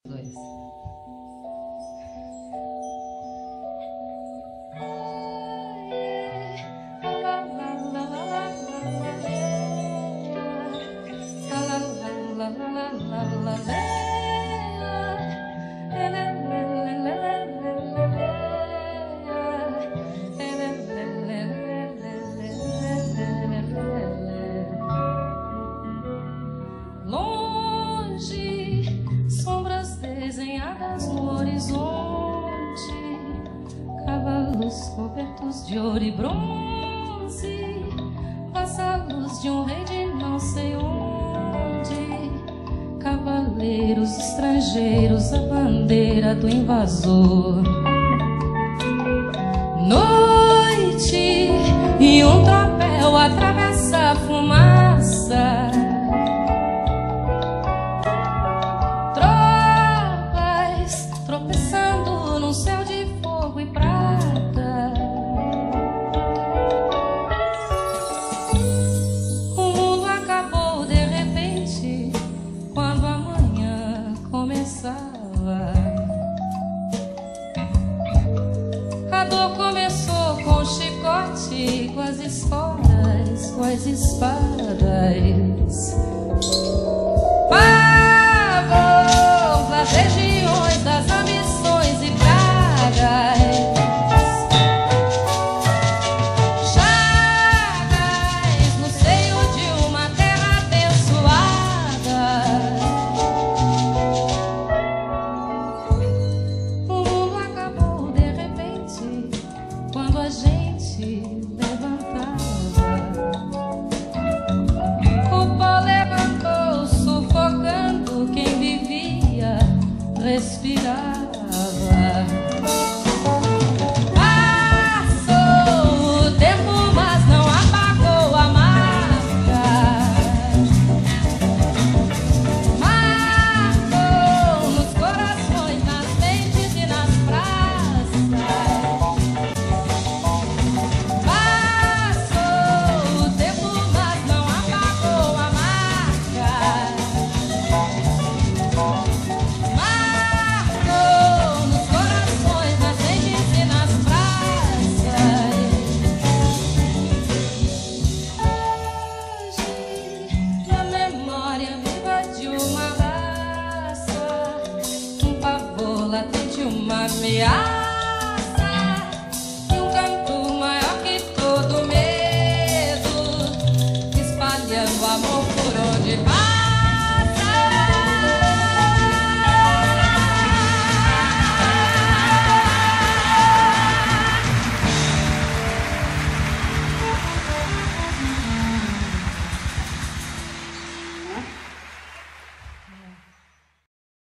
Dois. Desenhadas no horizonte, cavalos cobertos de ouro e bronze, vassalos de um rei de não sei onde, cavaleiros estrangeiros, a bandeira do invasor. Noite e um tropel atravessa a fumaça, tropeçando num céu de fogo e prata. O mundo acabou de repente, quando a manhã começava. A dor começou com o chicote, com as esporas, com as espadas. Pavos, as regiões das ambições e pragas, chagas no seio de uma terra abençoada. O mundo acabou de repente, quando a gente levantava. O pó levantou, sufocando quem vivia, respirava. Passou o tempo, mas não apagou a marca. Marcou nos corações, nas mentes e nas praças. Passou o tempo, mas não apagou a marca. Marcou nos corações, nas mentes e nas praças. Hoje, na memória viva de uma raça, um pavor latente, uma ameaça.